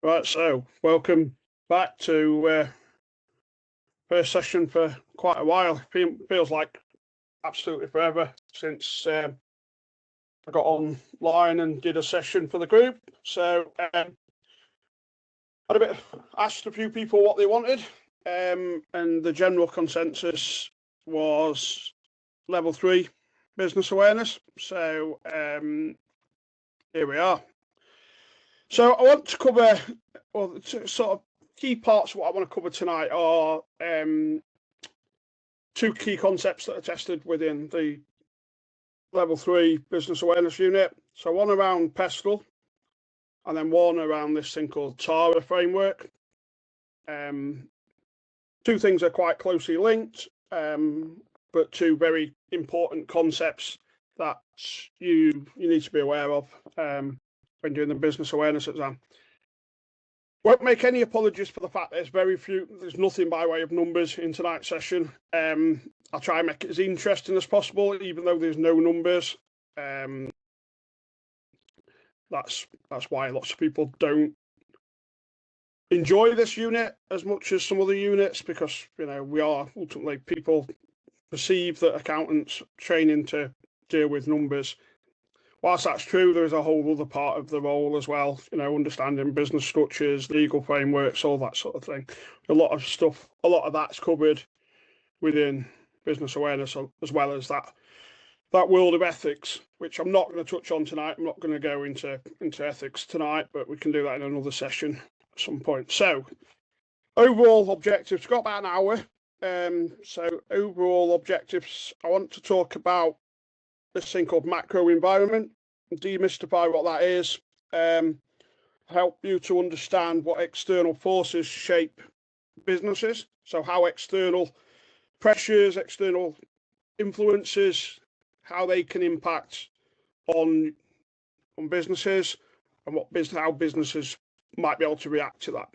Right, so welcome back to first session for quite a while. Feels like absolutely forever since I got online and did a session for the group. So asked a few people what they wanted, and the general consensus was level 3 business awareness. So here we are. So I want to cover, well, sort of key parts of what I want to cover tonight are two key concepts that are tested within the level 3 business awareness unit. So one around PESTEL, and then one around this thing called tariff framework. Two things are quite closely linked, but two very important concepts that you need to be aware of when doing the business awareness exam. Won't make any apologies for the fact there's there's nothing by way of numbers in tonight's session. I'll try and make it as interesting as possible, even though there's no numbers. That's why lots of people don't enjoy this unit as much as some other units, because we are ultimately, people perceive that accountants training to deal with numbers. Whilst that's true, there is a whole other part of the role as well, understanding business structures, legal frameworks, all that sort of thing. A lot of that's covered within business awareness, as well as that world of ethics, which I'm not going to touch on tonight. I'm not going to go into ethics tonight, but we can do that in another session at some point. So, overall objectives, we've got about an hour. So overall objectives, I want to talk about this thing called macro environment, demystify what that is, help you to understand what external forces shape businesses. So how external pressures, external influences, how they can impact on businesses, and how businesses might be able to react to that.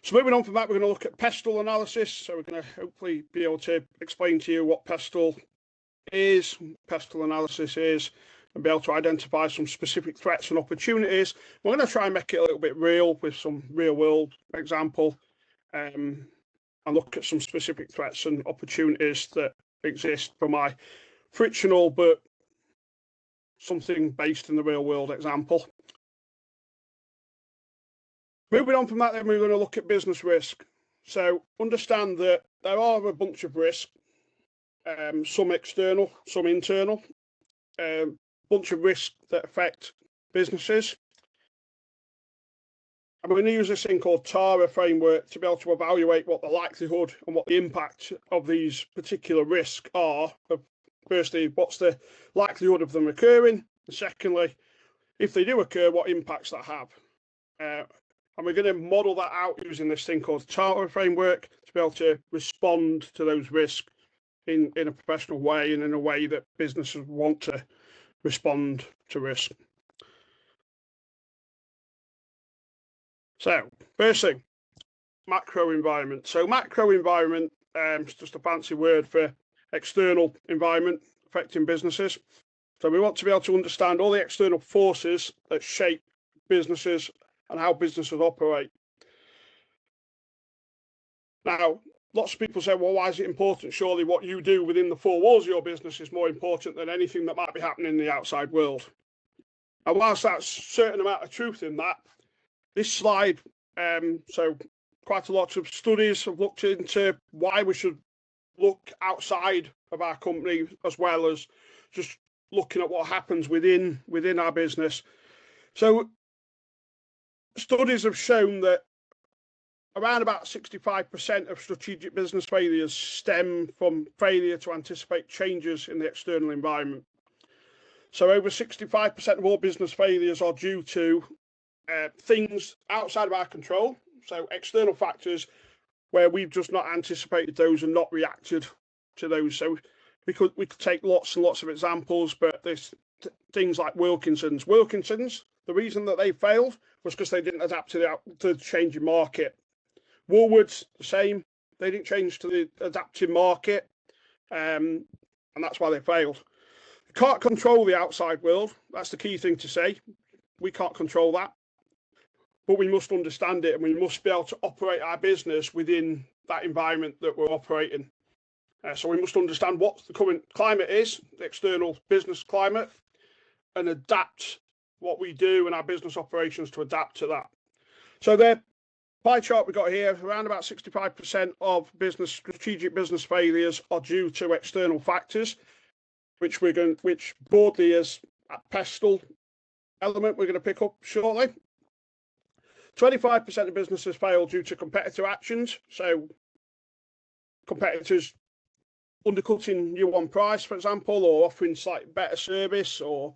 So moving on from that, we're going to look at PESTEL analysis. So we're going to hopefully be able to explain to you what PESTEL analysis is, and be able to identify some specific threats and opportunities. We're going to try and make it a little bit real with some real world example, and look at some specific threats and opportunities that exist for my frictional but something based in the real world example. Moving on from that, then we're going to look at business risk. So understand that there are a bunch of risks, some external, some internal, bunch of risks that affect businesses. And we're going to use this thing called tariff framework to be able to evaluate what the likelihood and what the impact of these particular risks are. Firstly, what's the likelihood of them occurring? And secondly, if they do occur, what impacts that have? And we're going to model that out using this thing called tariff framework to be able to respond to those risks in a professional way, and in a way that businesses want to respond to risk. So first thing, macro environment. So macro environment is just a fancy word for external environment affecting businesses. So we want to be able to understand all the external forces that shape businesses and how businesses operate. Now, lots of people say, well, why is it important? Surely what you do within the four walls of your business is more important than anything that might be happening in the outside world. And whilst that's a certain amount of truth in that, this slide, so quite a lot of studies have looked into why we should look outside of our company, as well as just looking at what happens within our business. So studies have shown that around about 65% of strategic business failures stem from failure to anticipate changes in the external environment. So over 65% of all business failures are due to things outside of our control, so external factors where we've just not anticipated those and not reacted to those. So we could take lots and lots of examples, but there's things like Wilkinson's. The reason that they failed was because they didn't adapt to the changing market. Woolworths, the same. They didn't change to the adapting market, and that's why they failed. You can't control the outside world. That's the key thing to say. We can't control that. but we must understand it, and we must be able to operate our business within that environment that we're operating. So we must understand what the current climate is, the external business climate, and adapt what we do and our business operations to adapt to that. So the pie chart we've got here, around about 65% of strategic business failures are due to external factors, which broadly is a PESTEL element we're going to pick up shortly. 25% of businesses fail due to competitor actions, so competitors undercutting you on price, for example, or offering slightly better service, or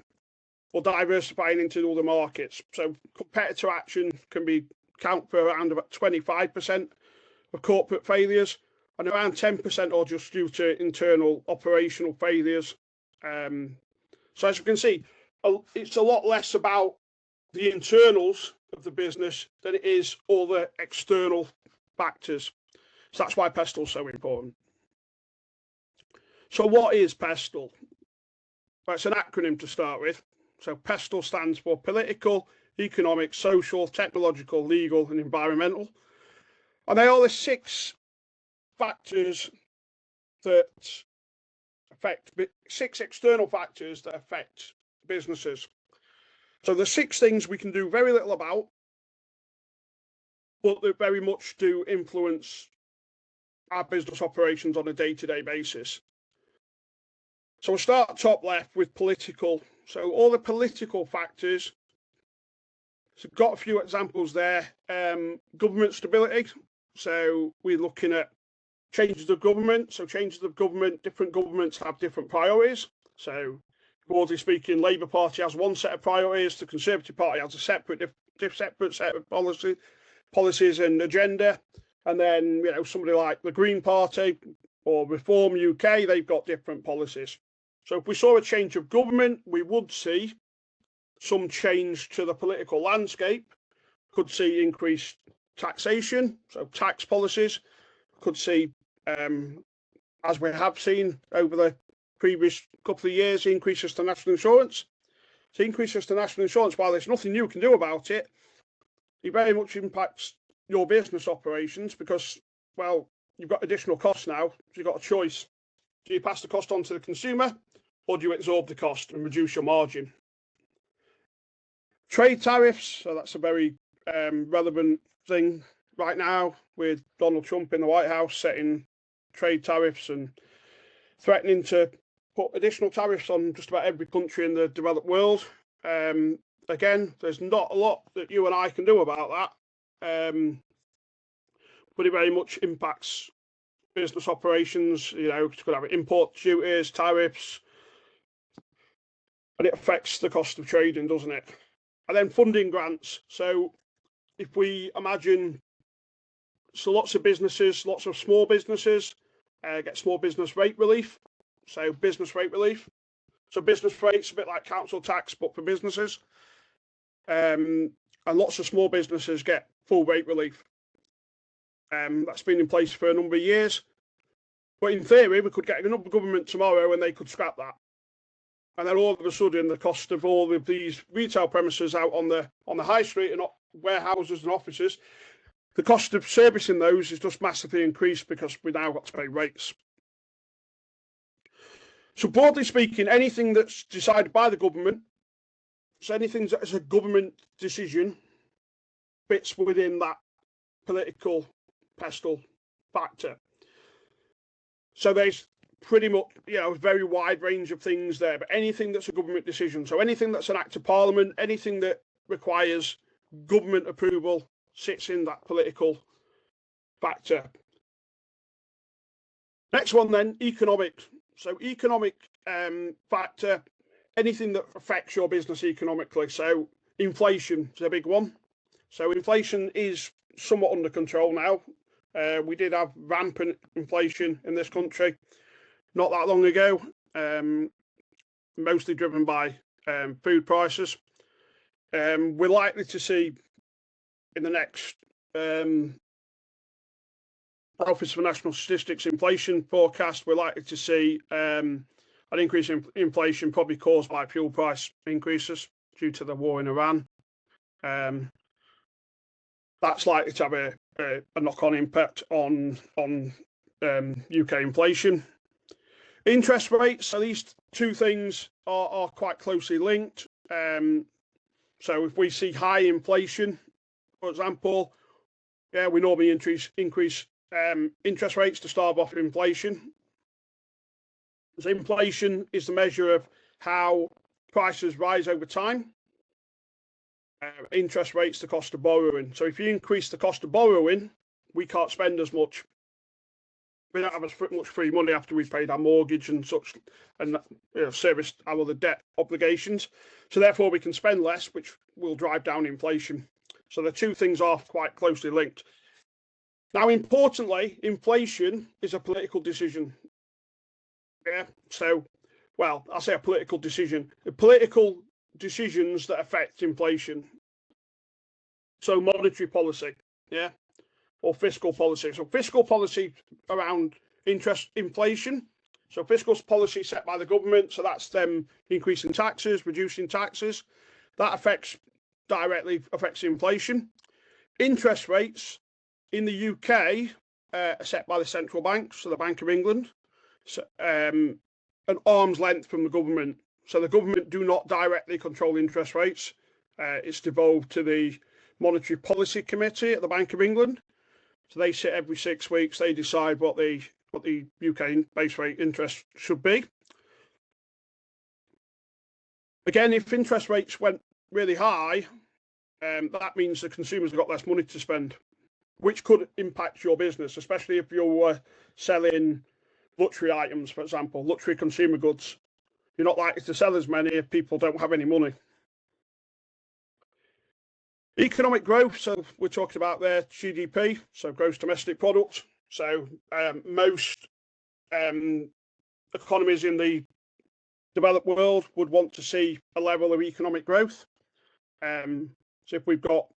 diversifying into other markets. So competitor action can count for around about 25% of corporate failures, and around 10% are just due to internal operational failures. So as you can see, it's a lot less about the internals of the business than it is all the external factors. So that's why PESTEL is so important. So what is PESTEL? Well, it's an acronym to start with. So PESTEL stands for political, economic, social, technological, legal, and environmental. And they are the 6 factors that affect, 6 external factors that affect businesses. So the 6 things we can do very little about, but they very much do influence our business operations on a day-to-day basis. So we'll start top left with political. So all the political factors, so got a few examples there. Government stability. So we're looking at changes of government. So changes of government, different governments have different priorities. So broadly speaking, Labour Party has one set of priorities, the Conservative Party has a separate set of policies and agenda. And then, somebody like the Green Party or Reform UK, they've got different policies. So if we saw a change of government, we would see some change to the political landscape, could see increased taxation, so tax policies, could see, as we have seen over the previous couple of years, increases to national insurance. So increases to national insurance, while there's nothing you can do about it, it very much impacts your business operations because, well, you've got additional costs now, so you've got a choice. Do you pass the cost on to the consumer, or do you absorb the cost and reduce your margin? Trade tariffs, so that's a very relevant thing right now with Donald Trump in the White House setting trade tariffs and threatening to put additional tariffs on just about every country in the developed world. Again, there's not a lot that you and I can do about that, but it very much impacts business operations. It's going to have import duties, tariffs, and it affects the cost of trading, doesn't it? And then funding grants. So if we imagine, so lots of businesses, lots of small businesses get small business rate relief. So business rate relief. So business rates, a bit like council tax, but for businesses. And lots of small businesses get full rate relief. That's been in place for a number of years. But in theory, we could get another government tomorrow and they could scrap that. And then all of a sudden, the cost of all of these retail premises out on the high street and warehouses and offices, the cost of servicing those is just massively increased because we now got to pay rates. So broadly speaking, anything that's decided by the government, so anything that is a government decision, fits within that political PESTEL factor. So there's pretty much, a very wide range of things there, but anything that's a government decision, so anything that's an act of parliament, anything that requires government approval sits in that political factor. Next one then, economic. So economic factor, anything that affects your business economically. So inflation is a big one. So inflation is somewhat under control now. We did have rampant inflation in this country not that long ago, mostly driven by food prices. We're likely to see in the next Office for National Statistics inflation forecast, we're likely to see an increase in inflation probably caused by fuel price increases due to the war in Iran. that's likely to have a knock-on impact on UK inflation. Interest rates, so these two things are quite closely linked. So if we see high inflation, for example, yeah, we normally increase interest rates to stave off inflation. So inflation is the measure of how prices rise over time. Interest rates, the cost of borrowing. So if you increase the cost of borrowing, we can't spend as much. We don't have as much free money after we've paid our mortgage and such, and serviced our other debt obligations. So therefore, we can spend less, which will drive down inflation. So the two things are quite closely linked. Now, importantly, inflation is a political decision. Yeah. So, well, I'll say a political decision. The political decisions that affect inflation. So monetary policy, yeah, or fiscal policy. So fiscal policy around interest inflation. So fiscal policy set by the government. So that's them increasing taxes, reducing taxes. That directly affects inflation. Interest rates in the UK are set by the central bank, so the Bank of England, so, an arm's length from the government. So the government do not directly control interest rates. It's devolved to the Monetary Policy Committee at the Bank of England. So they sit every 6 weeks. They decide what the UK base rate interest should be. Again, if interest rates went really high, that means the consumers have got less money to spend, which could impact your business, especially if you're selling luxury items, for example, luxury consumer goods. You're not likely to sell as many if people don't have any money. Economic growth, so we're talking about their GDP, so gross domestic product. So most economies in the developed world would want to see a level of economic growth. So if we've got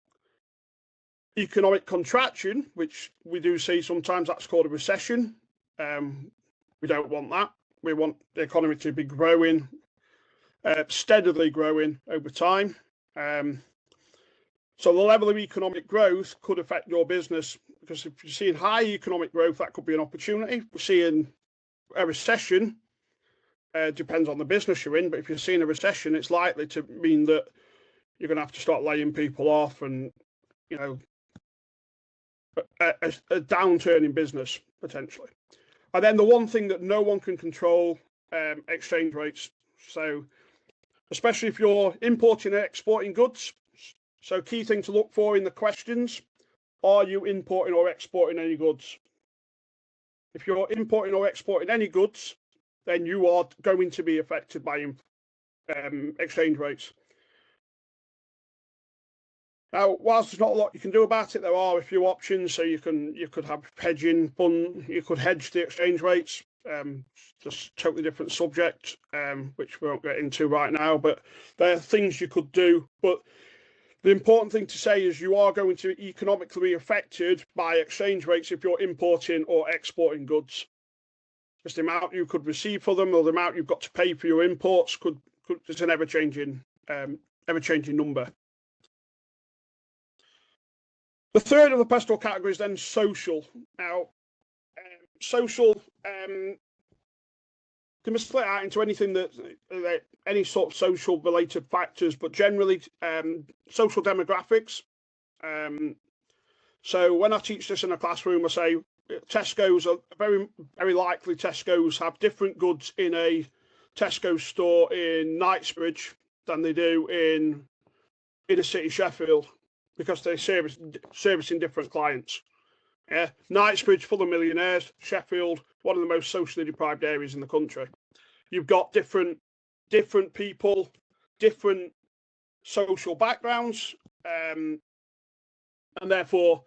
economic contraction, which we do see sometimes, that's called a recession. We don't want that. We want the economy to be growing, steadily growing over time. So the level of economic growth could affect your business, because if you're seeing high economic growth, that could be an opportunity. If we're seeing a recession, depends on the business you're in, but if you're seeing a recession, it's likely to mean that you're going to have to start laying people off, and a downturn in business potentially. And then the one thing that no one can control, exchange rates. So especially if you're importing and exporting goods. So key thing to look for in the questions, are you importing or exporting any goods? If you're importing or exporting any goods, then you are going to be affected by exchange rates. Now, whilst there's not a lot you can do about it, there are a few options. So you could have hedging fund, you could hedge the exchange rates. Just totally different subject, which we won't get into right now. But there are things you could do. But the important thing to say is you are going to economically be affected by exchange rates if you're importing or exporting goods. Because the amount you could receive for them or the amount you've got to pay for your imports is an ever-changing number. The third of the PESTEL category is then social. Now, social can be split out into anything any sort of social related factors, but generally social demographics. So when I teach this in a classroom, I say Tesco's are very, very likely Tesco's have different goods in a Tesco's store in Knightsbridge than they do in inner city Sheffield, because they're servicing different clients. Yeah, Knightsbridge full of millionaires, Sheffield one of the most socially deprived areas in the country. You've got different people, different social backgrounds, and therefore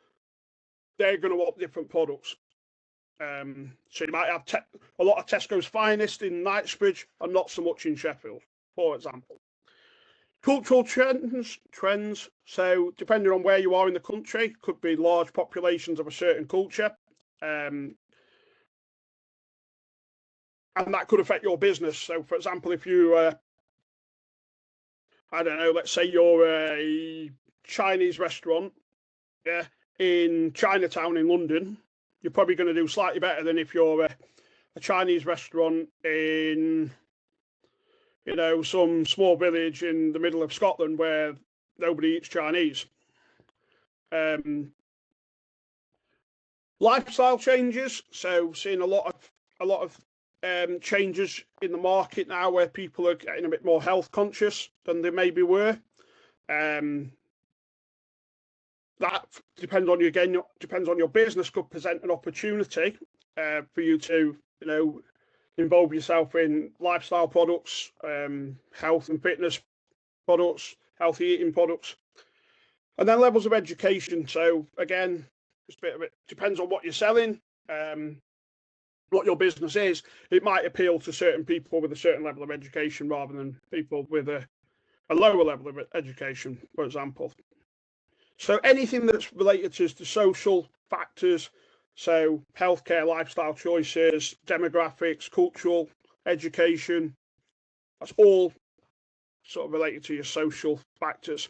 they're going to want different products. So you might have a lot of Tesco's finest in Knightsbridge and not so much in Sheffield, for example. Cultural trends. So depending on where you are in the country, could be large populations of a certain culture, and that could affect your business. So, for example, if you, I don't know, let's say you're a Chinese restaurant yeah, in Chinatown in London, you're probably going to do slightly better than if you're a Chinese restaurant in, you know, some small village in the middle of Scotland where nobody eats Chinese. Lifestyle changes, so seeing a lot of changes in the market now where people are getting a bit more health conscious than they maybe were. That depends on you again. Depends on your business. Could present an opportunity for you to, you know, involve yourself in lifestyle products, health and fitness products, healthy eating products, and then levels of education. So again, just a bit of it depends on what you're selling, what your business is. It might appeal to certain people with a certain level of education rather than people with a lower level of education, for example. So anything that's related to the social factors, so healthcare, lifestyle choices, demographics, cultural, education, that's all sort of related to your social factors.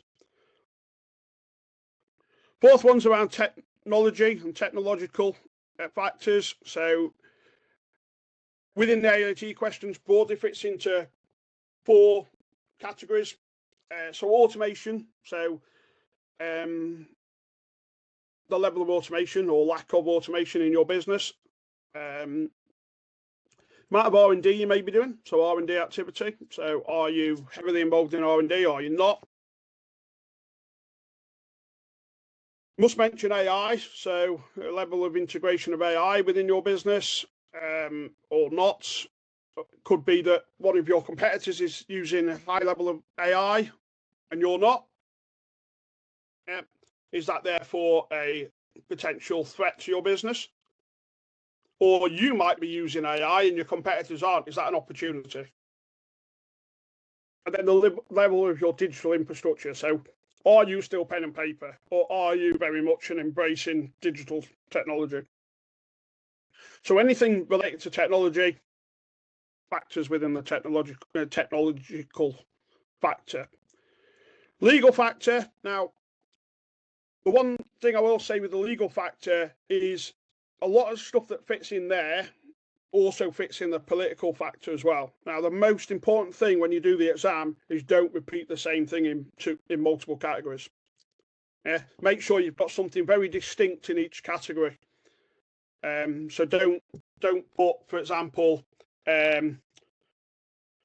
Fourth one's around technology and technological factors. So within the AAT questions, broadly fits into 4 categories. So automation, so the level of automation or lack of automation in your business, amount of R&D you may be doing, so R&D activity. So are you heavily involved in R&D, or are you not? Must mention AI, so a level of integration of AI within your business, or not. Could be that one of your competitors is using a high level of AI and you're not. Is that therefore a potential threat to your business? Or you might be using AI and your competitors aren't. Is that an opportunity? And then the level of your digital infrastructure. So are you still pen and paper, or are you very much an embracing digital technology? So anything related to technology factors within the technological factor. Legal factor. Now, the one thing I will say with the legal factor is a lot of stuff that fits in there also fits in the political factor as well. Now, the most important thing when you do the exam is don't repeat the same thing in multiple categories. Yeah, make sure you've got something very distinct in each category. So don't put, for example,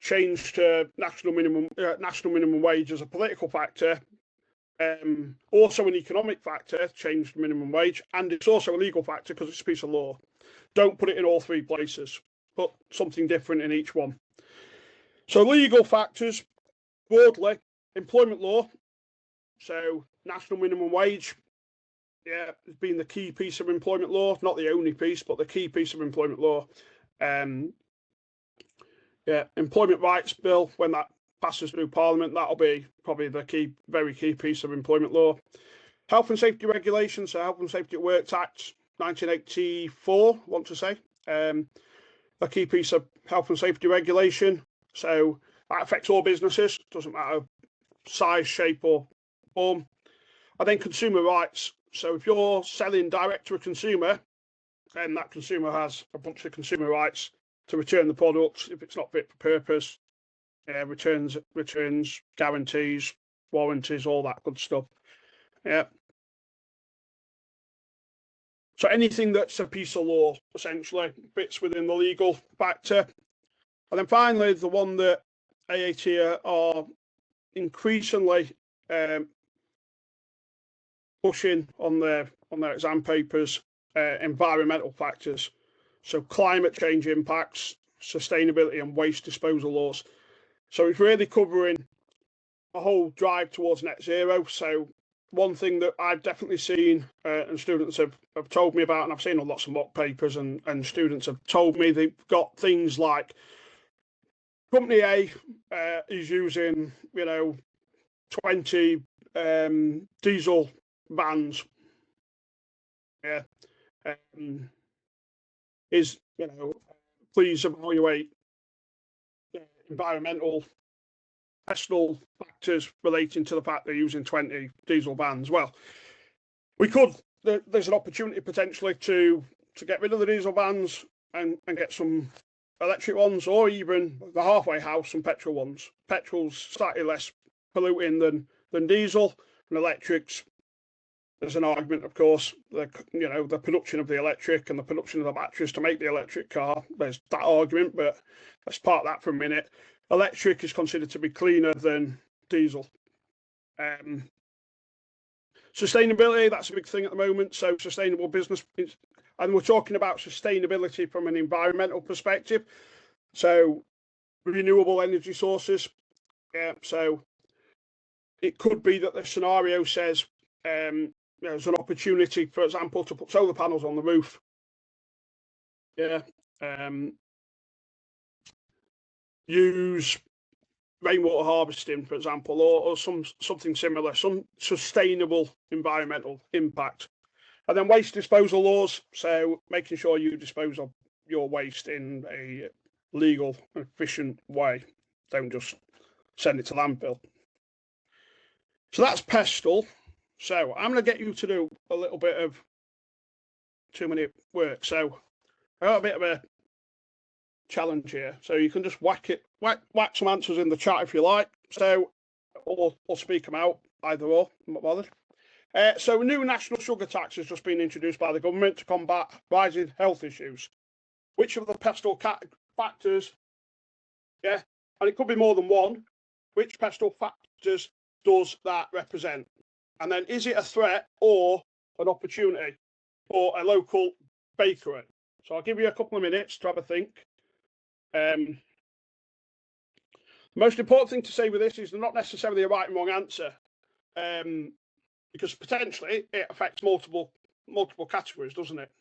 change to national minimum wage as a political factor. Also an economic factor, change the minimum wage, and it's also a legal factor because it's a piece of law. Don't put it in all 3 places. Put something different in each one. So legal factors, broadly, employment law. So national minimum wage, yeah, has been the key piece of employment law. Not the only piece, but the key piece of employment law. Yeah, employment rights bill, when that passes through Parliament, that'll be probably the very key piece of employment law. Health and safety regulations, so Health and Safety at Work Act 1984, I want to say, a key piece of health and safety regulation. So that affects all businesses, doesn't matter size, shape or form. And then consumer rights. So if you're selling direct to a consumer, then that consumer has a bunch of consumer rights to return the product if it's not fit for purpose, returns, guarantees, warranties, all that good stuff. Yeah. So anything that's a piece of law essentially fits within the legal factor. And then finally, the one that AAT are increasingly pushing on their exam papers, environmental factors. So climate change impacts, sustainability and waste disposal laws. So it's really covering a whole drive towards net zero. So one thing that I've definitely seen and students have told me about, and I've seen lots of mock papers and students have told me they've got things like company A is using, 20 diesel vans. Yeah. Please evaluate environmental PESTEL factors relating to the fact they're using 20 diesel vans. Well, we could. There's an opportunity potentially to get rid of the diesel vans and get some electric ones, or even the halfway house, some petrol ones. Petrol's slightly less polluting than diesel, and electrics. There's an argument, of course, the production of the electric and the production of the batteries to make the electric car. There's that argument, but let's park that for a minute. Electric is considered to be cleaner than diesel. Sustainability, that's a big thing at the moment. So sustainable business, and we're talking about sustainability from an environmental perspective. So renewable energy sources. So it could be that the scenario says there's an opportunity, for example, to put solar panels on the roof. Use rainwater harvesting, for example, or something similar, some sustainable environmental impact. And then waste disposal laws, so making sure you dispose of your waste in a legal, efficient way. Don't just send it to landfill. So that's PESTEL. So I'm going to get you to do a little bit of 2-minute work. So I got a bit of a challenge here. So you can just whack some answers in the chat if you like. So, or speak them out, either or, I'm not bothered. So a new national sugar tax has just been introduced by the government to combat rising health issues. Which of the PESTEL factors, and it could be more than one, which PESTEL factors does that represent? And then is it a threat or an opportunity for a local bakery? So I'll give you a couple of minutes to have a think. The most important thing to say with this is not necessarily a right and wrong answer, because potentially it affects multiple categories, doesn't it?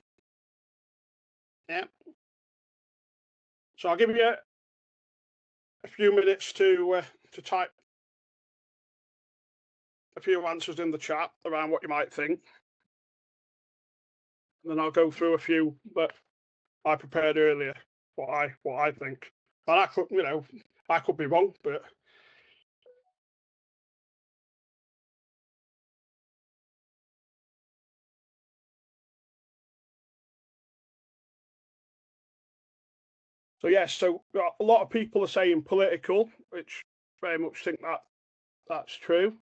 Yeah. So I'll give you a few minutes to type a few answers in the chat around what you might think, and then I'll go through a few that I prepared earlier. What I think, and I could be wrong, but so yes. So a lot of people are saying political, which very much think that's true.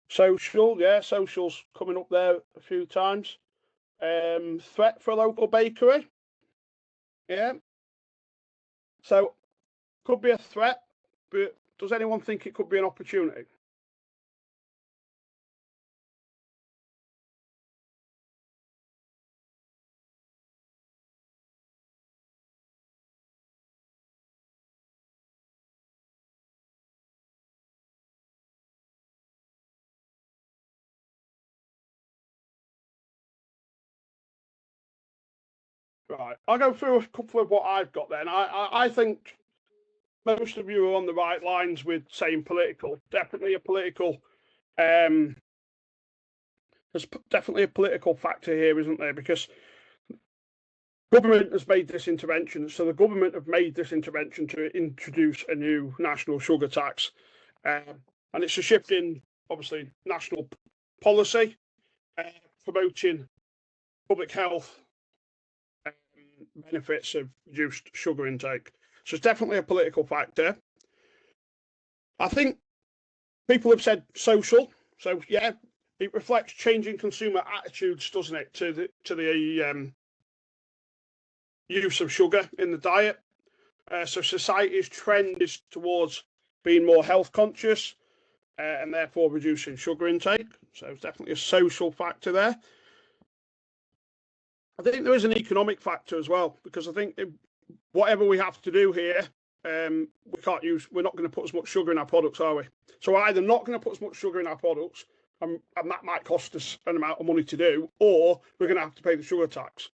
Social, social's coming up there a few times. Threat for a local bakery, so could be a threat, but does anyone think it could be an opportunity? Right, I'll go through a couple of what I've got then. I think most of you are on the right lines with saying political. Definitely a political. There's definitely a political factor here, isn't there? Because government has made this intervention. So the government have made this intervention to introduce a new national sugar tax, and it's a shift in obviously national policy, promoting public health benefits of reduced sugar intake. So it's definitely a political factor. I think people have said social. So yeah, it reflects changing consumer attitudes, doesn't it, to the use of sugar in the diet. So society's trend is towards being more health conscious and therefore reducing sugar intake. So it's definitely a social factor there. I think there is an economic factor as well, because I think whatever we have to do here, we're not going to put as much sugar in our products, are we? So we're either not going to put as much sugar in our products, and that might cost us an amount of money to do, or we're going to have to pay the sugar tax.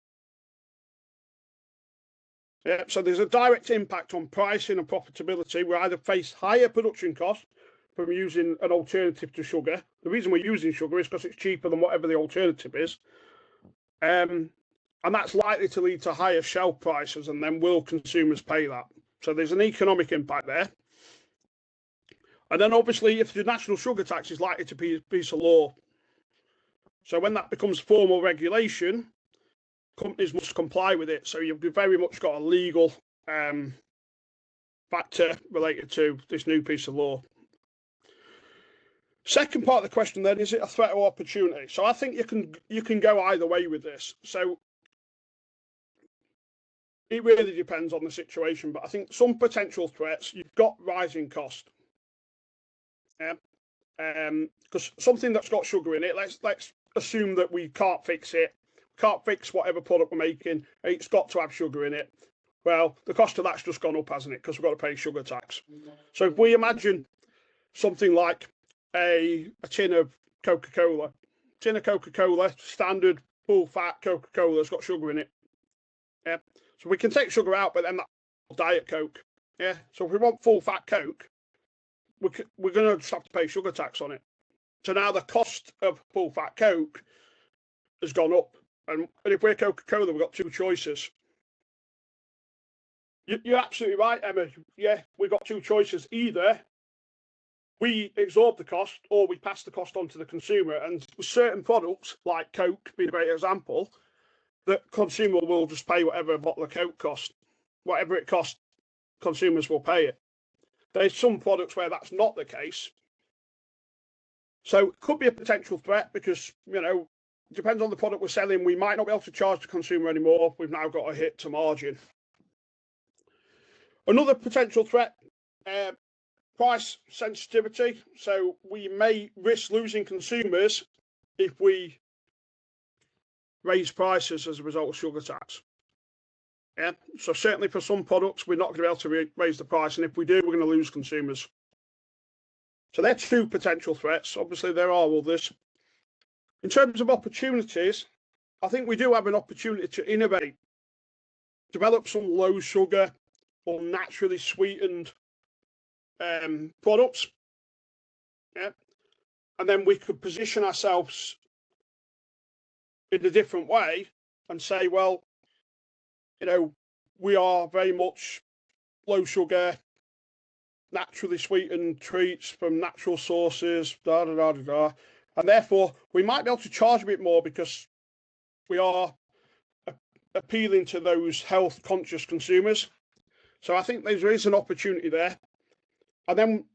Yeah, so there's a direct impact on pricing and profitability. We either face higher production costs from using an alternative to sugar. The reason we're using sugar is because it's cheaper than whatever the alternative is. And that's likely to lead to higher shelf prices, and then will consumers pay that? So there's an economic impact there. And then obviously if the national sugar tax is likely to be a piece of law, so when that becomes formal regulation, companies must comply with it. So you've very much got a legal factor related to this new piece of law. Second part of the question then, is it a threat or opportunity? So I think you can go either way with this. So it really depends on the situation, but I think some potential threats, you've got rising cost. Yeah. Because something that's got sugar in it, let's assume that we can't fix it, can't fix whatever product we're making, it's got to have sugar in it. Well, the cost of that's just gone up, hasn't it? Because we've got to pay sugar tax. So if we imagine something like a tin of Coca-Cola, standard full fat Coca-Cola has got sugar in it. Yeah. So we can take sugar out, but then that's Diet Coke. Yeah. So if we want full fat Coke, we're going to just have to pay sugar tax on it. So now the cost of full fat Coke has gone up. And if we're Coca-Cola, we've got two choices. You're absolutely right, Emma. Yeah, we've got two choices. Either we absorb the cost or we pass the cost on to the consumer. And with certain products, like Coke being a great example, the consumer will just pay whatever a bottle of Coke costs. Whatever it costs, consumers will pay it. There's some products where that's not the case. So it could be a potential threat because, you know, it depends on the product we're selling. We might not be able to charge the consumer anymore. We've now got a hit to margin. Another potential threat, price sensitivity. So we may risk losing consumers if we raise prices as a result of sugar tax. Yeah, so certainly for some products, we're not going to be able to raise the price. And if we do, we're going to lose consumers. So they're two potential threats. Obviously, there are others. In terms of opportunities, I think we do have an opportunity to innovate, develop some low sugar or naturally sweetened products. Yeah. And then we could position ourselves in a different way and say, well, you know, we are very much low sugar, naturally sweetened treats from natural sources, and therefore we might be able to charge a bit more because we are appealing to those health conscious consumers. So I think there is an opportunity there. And then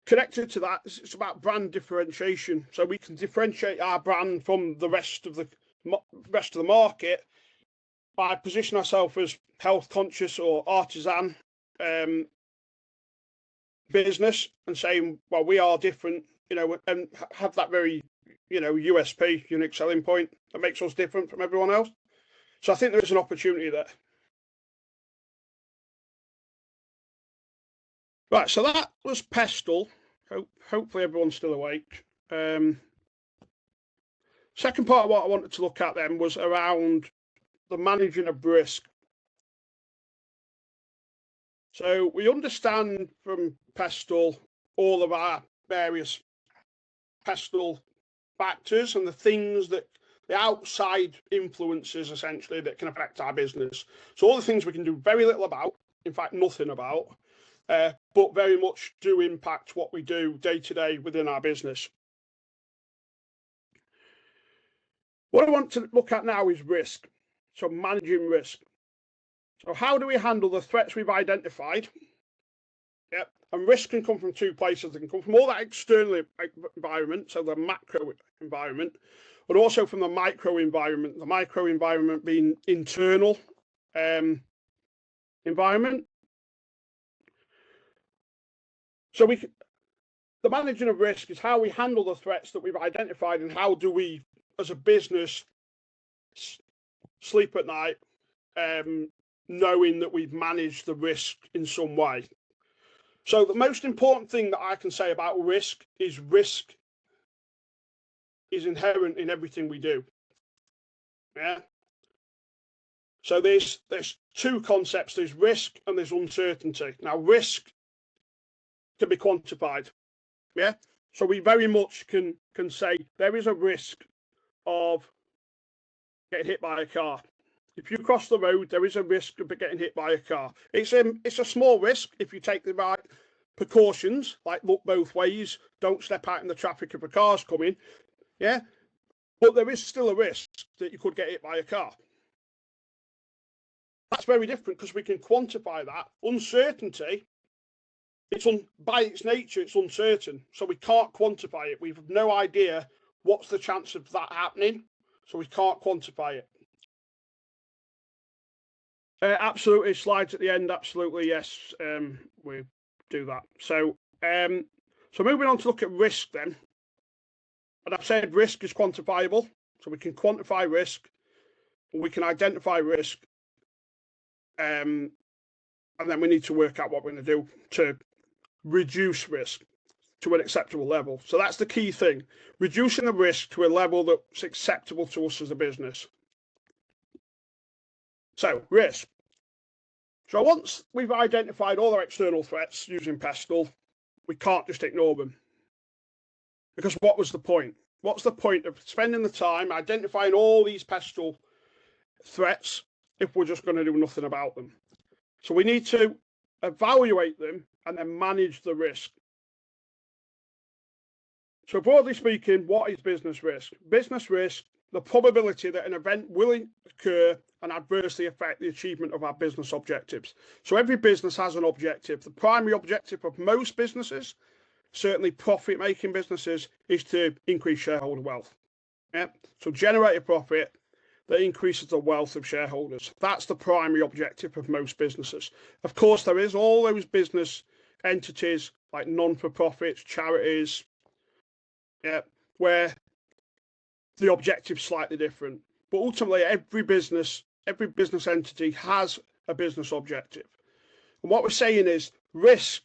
connected to that, it's about brand differentiation. So we can differentiate our brand from the rest of the market by positioning ourselves as health conscious or artisan business and saying, well, we are different, you know, and have that very, you know, USP, unique selling point that makes us different from everyone else. So I think there is an opportunity there. Right, so that was PESTEL. Hopefully everyone's still awake. Second part of what I wanted to look at then was around the managing of risk. So we understand from PESTEL all of our various PESTEL factors and the things that the outside influences essentially that can affect our business. So all the things we can do very little about, in fact, nothing about, but very much do impact what we do day to day within our business. What I want to look at now is risk. So managing risk. So how do we handle the threats we've identified? Yep. And risk can come from two places. They can come from all that external environment, so the macro environment, but also from the micro environment. The micro environment being internal environment. So the managing of risk is how we handle the threats that we've identified and how do we, as a business, sleep at night knowing that we've managed the risk in some way. So the most important thing that I can say about risk is inherent in everything we do. Yeah. So there's two concepts. There's risk and there's uncertainty. Now risk can be quantified. Yeah. So we very much can say there is a risk of getting hit by a car. If you cross the road, there is a risk of getting hit by a car. It's a small risk if you take the right precautions, like look both ways, don't step out in the traffic if a car's coming, yeah, but there is still a risk that you could get hit by a car. That's very different because we can quantify that. Uncertainty, by its nature, it's uncertain, so we can't quantify it. We've no idea what's the chance of that happening, so we can't quantify it. Absolutely, slides at the end. Absolutely, yes, we do that. So moving on to look at risk then. And I've said risk is quantifiable, so we can quantify risk, we can identify risk, and then we need to work out what we're going to do to reduce risk to an acceptable level. So that's the key thing, reducing the risk to a level that's acceptable to us as a business. So risk. So once we've identified all our external threats using PESTEL, we can't just ignore them. Because what was the point? What's the point of spending the time identifying all these PESTEL threats if we're just going to do nothing about them? So we need to evaluate them and then manage the risk. So broadly speaking, what is business risk? Business risk, the probability that an event will occur and adversely affect the achievement of our business objectives. So every business has an objective. The primary objective of most businesses, certainly profit-making businesses, is to increase shareholder wealth. Yeah? So generate a profit that increases the wealth of shareholders. That's the primary objective of most businesses. Of course, there is all those business entities like non-for-profits, charities, yeah, where the objective's slightly different. But ultimately, every business entity has a business objective. And what we're saying is risk,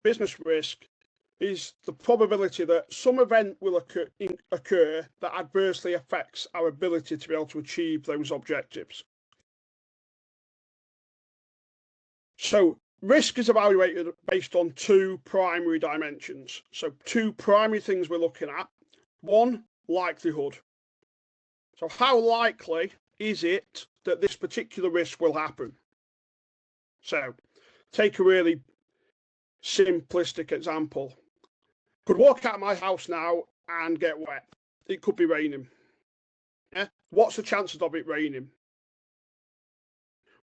business risk, is the probability that some event will occur that adversely affects our ability to be able to achieve those objectives. So risk is evaluated based on two primary dimensions. So two primary things we're looking at. One, likelihood. So how likely is it that this particular risk will happen? So take a really simplistic example. Could walk out of my house now and get wet. It could be raining. Yeah? What's the chances of it raining?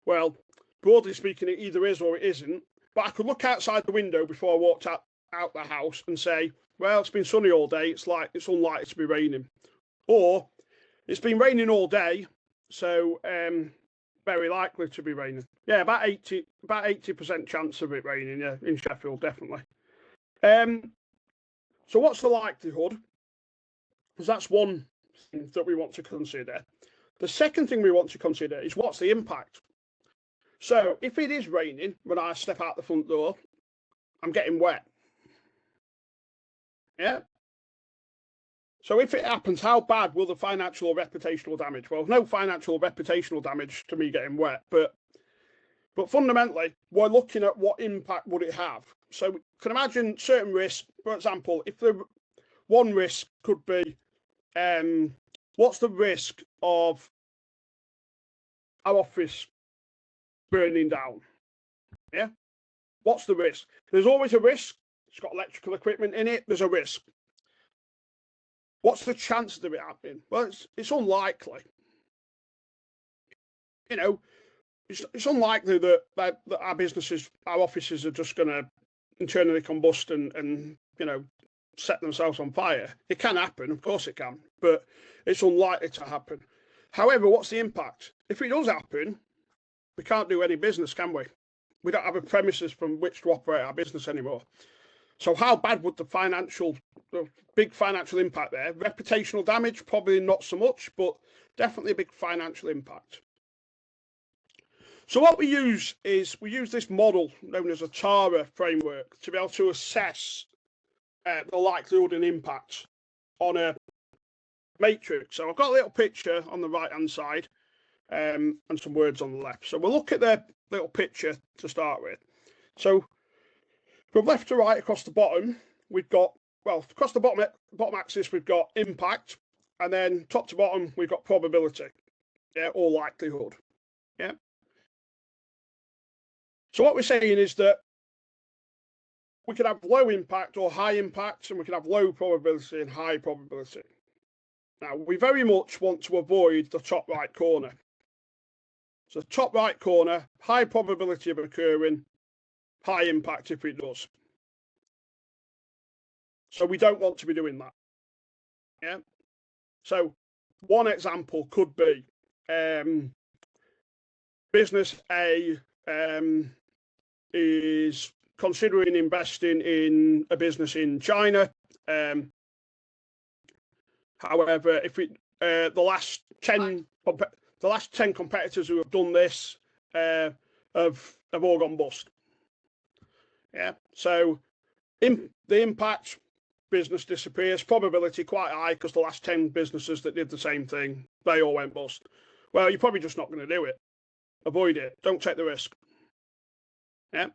Well, broadly speaking, it either is or it isn't. But I could look outside the window before I walked out the house and say, well, it's been sunny all day. It's unlikely to be raining. Or it's been raining all day, so very likely to be raining. Yeah, about 80% chance of it raining. Yeah, in Sheffield, definitely. So what's the likelihood? Because that's one thing that we want to consider. The second thing we want to consider is what's the impact. So if it is raining when I step out the front door, I'm getting wet. Yeah. So if it happens, how bad will the financial or reputational damage? Well, no financial or reputational damage to me getting wet, but fundamentally, we're looking at what impact would it have. So you can imagine certain risks. For example, if the one risk could be, what's the risk of our office burning down? Yeah, what's the risk? There's always a risk. It's got electrical equipment in it. There's a risk. What's the chances of it happening? Well, it's unlikely. You know, it's unlikely that our businesses, our offices are just going to internally combust and set themselves on fire. It can happen, of course it can, but it's unlikely to happen. However, what's the impact? If it does happen, we can't do any business, can we? We don't have a premises from which to operate our business anymore. So how bad would the big financial impact there? Reputational damage, probably not so much, but definitely a big financial impact. So what we use this model known as a TARA framework to be able to assess the likelihood and impact on a matrix. So I've got a little picture on the right hand side and some words on the left. So we'll look at the little picture to start with. So from left to right across the bottom, we've got, well, across the bottom axis, we've got impact, and then top to bottom, we've got probability, yeah, or likelihood, yeah. So what we're saying is that we can have low impact or high impact, and we can have low probability and high probability. Now, we very much want to avoid the top right corner. So top right corner, high probability of occurring, high impact if it does. So we don't want to be doing that. Yeah. So one example could be business A is considering investing in a business in China. However, if it the last 10 competitors who have done this have all gone bust. Yeah. So the impact, business disappears, probability quite high because the last 10 businesses that did the same thing, they all went bust. Well, you're probably just not going to do it. Avoid it. Don't take the risk. Yeah.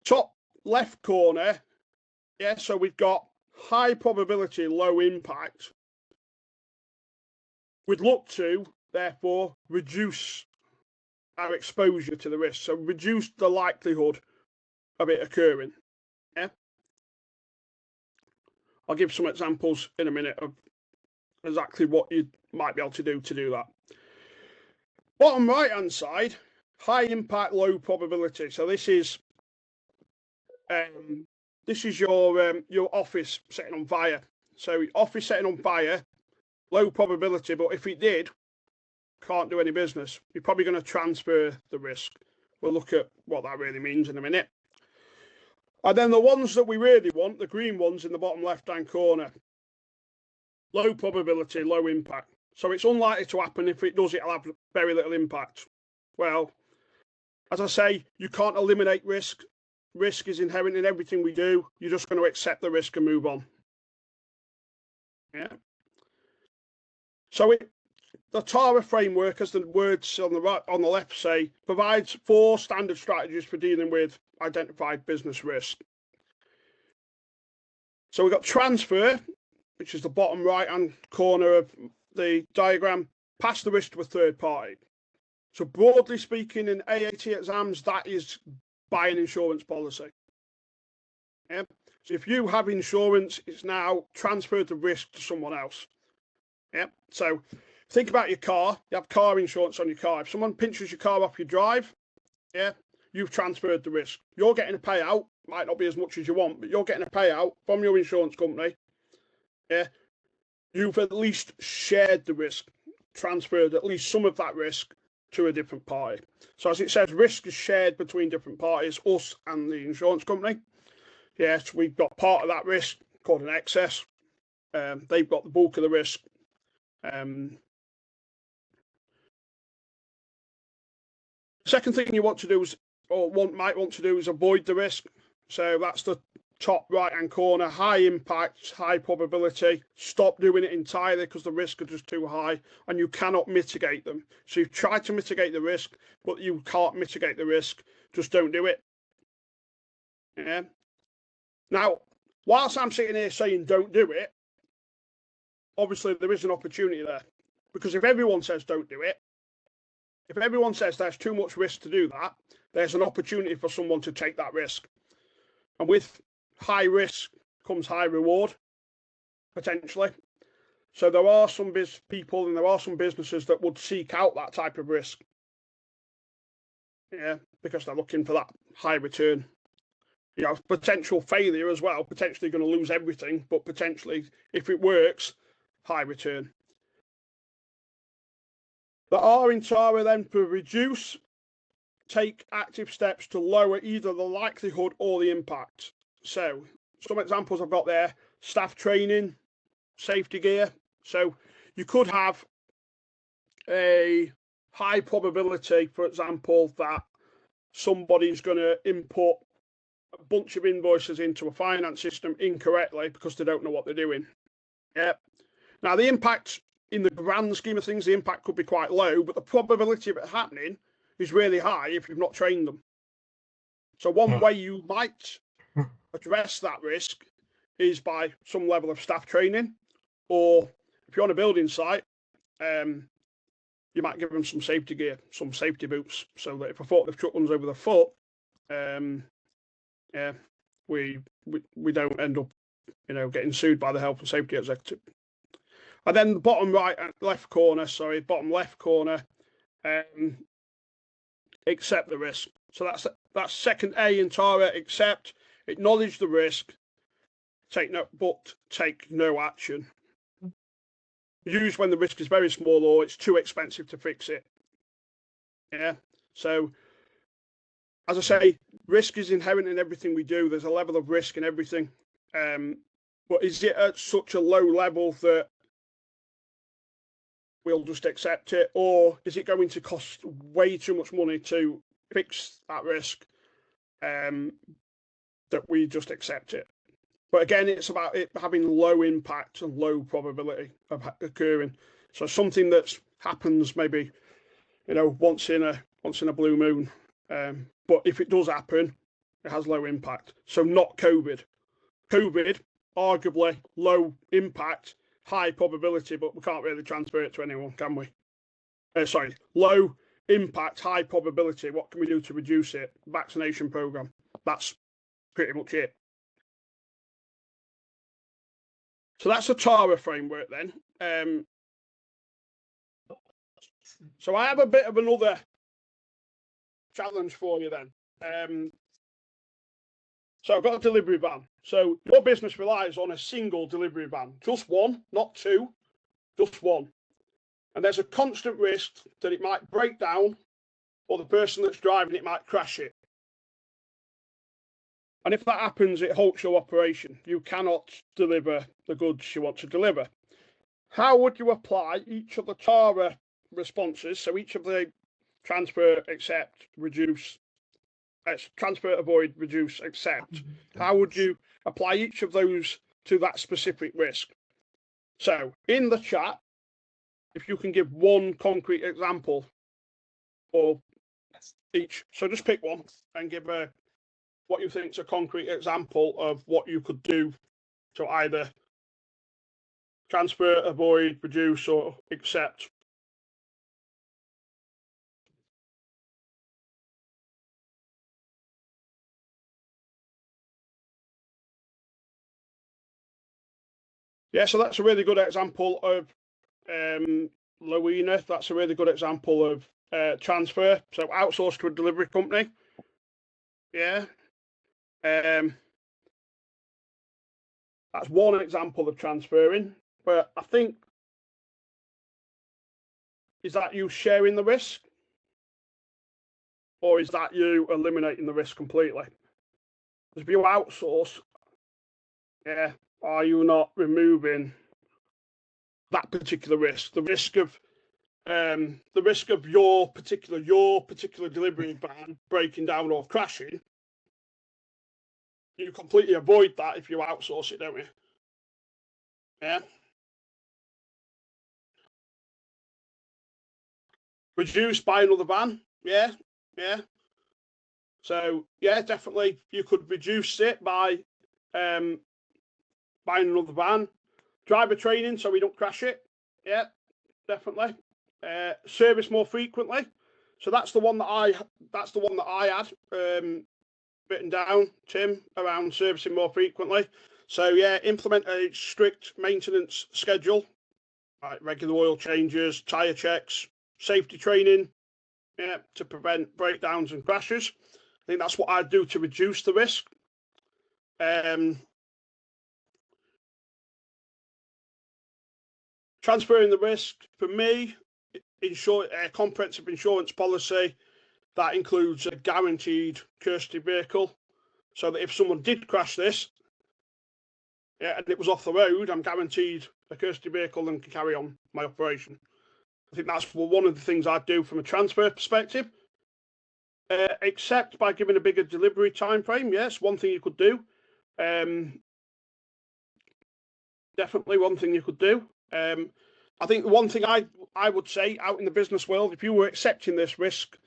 Top left corner. Yeah. So we've got high probability, low impact. We'd look to, therefore, reduce our exposure to the risk. So reduce the likelihood of it occurring. Yeah. I'll give some examples in a minute of exactly what you might be able to do that. Bottom right hand side, high impact, low probability. So this is your office setting on fire. So office setting on fire, low probability, but if it did, can't do any business. You're probably going to transfer the risk. We'll look at what that really means in a minute. And then the ones that we really want, the green ones in the bottom left-hand corner, low probability, low impact. So it's unlikely to happen. If it does, it'll have very little impact. Well, as I say, you can't eliminate risk. Risk is inherent in everything we do. You're just going to accept the risk and move on. Yeah. So the tariff framework, as the words on the right, on the left say, provides 4 standard strategies for dealing with identified business risk. So we've got transfer, which is the bottom right-hand corner of the diagram, pass the risk to a third party. So broadly speaking, in AAT exams, that is buy an insurance policy. Yeah? So if you have insurance, it's now transferred the risk to someone else. Yeah. So think about your car. You have car insurance on your car. If someone pinches your car off your drive, yeah, you've transferred the risk. You're getting a payout. Might not be as much as you want, but you're getting a payout from your insurance company. Yeah. You've at least shared the risk, transferred at least some of that risk to a different party. So as it says, risk is shared between different parties, us and the insurance company. Yes, we've got part of that risk called an excess. They've got the bulk of the risk. Second thing you want to do is, or might want to do, is avoid the risk. So that's the top right-hand corner, high impact, high probability. Stop doing it entirely because the risks are just too high and you cannot mitigate them. So you've tried to mitigate the risk, but you can't mitigate the risk. Just don't do it. Yeah. Now, whilst I'm sitting here saying don't do it, obviously there is an opportunity there. Because if everyone says don't do it, if everyone says there's too much risk to do that, there's an opportunity for someone to take that risk. And with high risk comes high reward, potentially. So there are some people and there are some businesses that would seek out that type of risk. Yeah, because they're looking for that high return. You know, potential failure as well, potentially going to lose everything, but potentially, if it works, high return. The R in TARA then for reduce, take active steps to lower either the likelihood or the impact. So some examples I've got there, staff training, safety gear. So you could have a high probability, for example, that somebody's going to input a bunch of invoices into a finance system incorrectly because they don't know what they're doing. Yeah. Now the impact in the grand scheme of things, the impact could be quite low, but the probability of it happening is really high if you've not trained them. So one way you might address that risk is by some level of staff training, or if you're on a building site, you might give them some safety gear, some safety boots, so that if a forklift truck runs over the foot, yeah, we don't end up, getting sued by the health and safety executive. And then the bottom left corner, accept the risk. So that's second A in TARA, accept, acknowledge the risk, take no action. Use when the risk is very small or it's too expensive to fix it. Yeah. So, as I say, risk is inherent in everything we do. There's a level of risk in everything. But is it at such a low level that we'll just accept it? Or is it going to cost way too much money to fix that risk that we just accept it? But again, it's about it having low impact and low probability of occurring. So something that happens maybe, once in a blue moon. But if it does happen, it has low impact. So not COVID. COVID, arguably low impact, high probability, but we can't really transfer it to anyone, can we? Low impact, high probability. What can we do to reduce it? Vaccination program. That's pretty much it. So that's a TARA framework then. So I have a bit of another challenge for you then. So I've got a delivery van. So your business relies on a single delivery van, just one, not two, just one. And there's a constant risk that it might break down or the person that's driving it might crash it. And if that happens, it halts your operation. You cannot deliver the goods you want to deliver. How would you apply each of the TARA responses? So each of the transfer, accept, reduce, transfer, avoid, reduce, accept. How would you apply each of those to that specific risk? So in the chat, if you can give one concrete example of each. So just pick one and give what you think is a concrete example of what you could do to either transfer, avoid, reduce, or accept. Yeah, so that's a really good example of Lowena. That's a really good example of transfer. So outsource to a delivery company. Yeah. That's one example of transferring. But I think, is that you sharing the risk? Or is that you eliminating the risk completely? Because if you outsource, yeah, are you not removing that particular risk? The risk of your particular delivery van breaking down or crashing, you completely avoid that if you outsource it, don't you? Yeah. Reduce by another van. Yeah. So yeah, definitely you could reduce it by buying another van. Driver training so we don't crash it. Yeah, definitely. Service more frequently. So that's the one that I had written down, Tim, around servicing more frequently. So yeah, implement a strict maintenance schedule, like regular oil changes, tyre checks, safety training, yeah, to prevent breakdowns and crashes. I think that's what I'd do to reduce the risk. Transferring the risk, for me, a comprehensive insurance policy that includes a guaranteed custody vehicle, so that if someone did crash this, yeah, and it was off the road, I'm guaranteed a custody vehicle and can carry on my operation. I think that's one of the things I'd do from a transfer perspective. Except by giving a bigger delivery time frame. Yes, one thing you could do. Definitely one thing you could do. I think the one thing I would say out in the business world, if you were accepting this risk,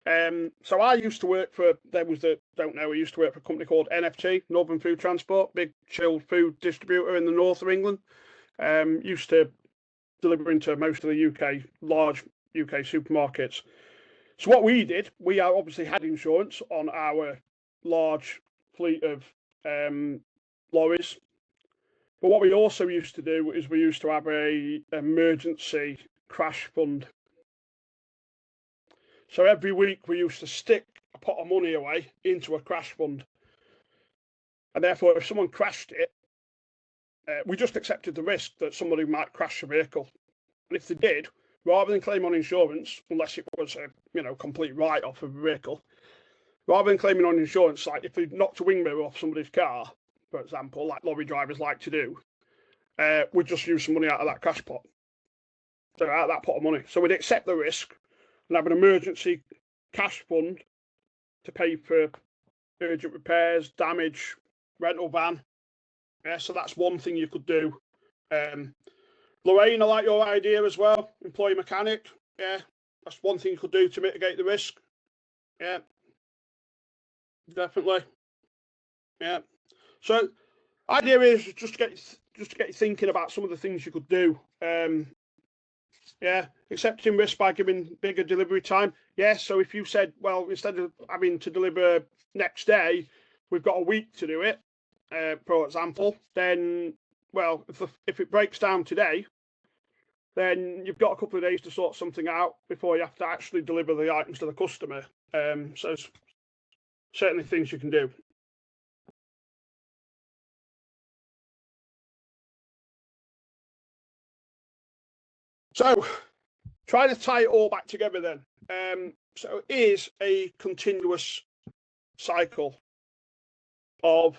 so I used to work for, I used to work for a company called NFT, Northern Food Transport, big chilled food distributor in the north of England. Used to deliver into most of the UK, large UK supermarkets. So what we did, we obviously had insurance on our large fleet of lorries. But what we also used to do is we used to have a emergency crash fund. So every week we used to stick a pot of money away into a crash fund. And therefore, if someone crashed it, we just accepted the risk that somebody might crash a vehicle. And if they did, rather than claim on insurance, unless it was a complete write-off of a vehicle, rather than claiming on insurance, like if they knocked a wing mirror off somebody's car, for example, like lorry drivers like to do, we'd just use some money out of that cash pot. So out of that pot of money. So we'd accept the risk and have an emergency cash fund to pay for urgent repairs, damage, rental van. Yeah, so that's one thing you could do. Lorraine, I like your idea as well. Employ a mechanic. Yeah, that's one thing you could do to mitigate the risk. Yeah, definitely. Yeah. So, idea is just to get you thinking about some of the things you could do. Yeah, accepting risk by giving bigger delivery time. Yeah, so if you said, well, instead of having to deliver next day, we've got a week to do it, for example, then, well, if it breaks down today, then you've got a couple of days to sort something out before you have to actually deliver the items to the customer. So certainly things you can do. So trying to tie it all back together then. So it is a continuous cycle of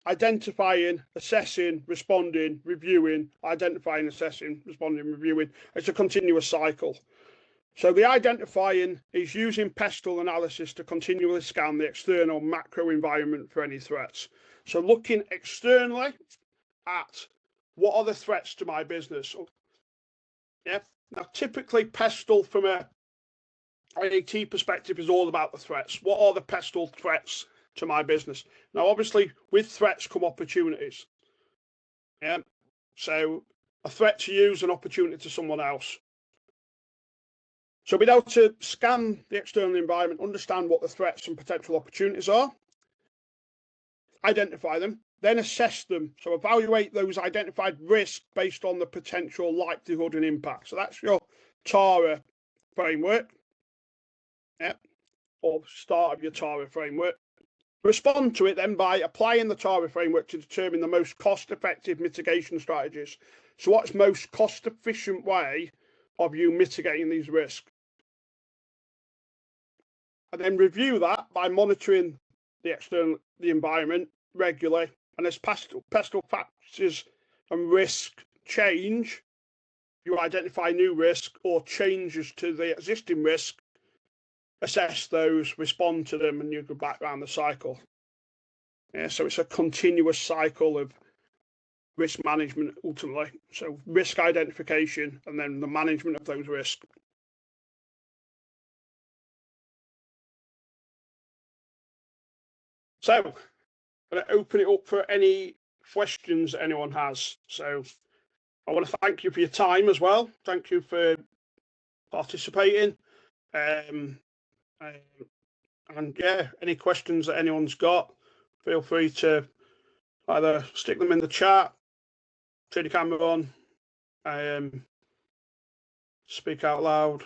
identifying, assessing, responding, reviewing, identifying, assessing, responding, reviewing. It's a continuous cycle. So the identifying is using PESTEL analysis to continually scan the external macro environment for any threats. So looking externally at what are the threats to my business. Yeah. Now, typically, PESTEL from a AAT perspective is all about the threats. What are the PESTEL threats to my business? Now, obviously, with threats come opportunities. Yeah. So a threat to you is an opportunity to someone else. So being able to scan the external environment, understand what the threats and potential opportunities are, identify them, then assess them. So evaluate those identified risks based on the potential likelihood and impact. So that's your TARA framework. Yep. Or start of your TARA framework. Respond to it then by applying the TARA framework to determine the most cost-effective mitigation strategies. So what's most cost-efficient way of you mitigating these risks? And then review that by monitoring the environment regularly. And as PESTEL factors and risk change, you identify new risk or changes to the existing risk, assess those, respond to them, and you go back around the cycle. Yeah, so it's a continuous cycle of risk management ultimately. So risk identification and then the management of those risks. So I'm going to open it up for any questions that anyone has. So I want to thank you for your time as well. Thank you for participating. And yeah, any questions that anyone's got, feel free to either stick them in the chat, turn your camera on, speak out loud.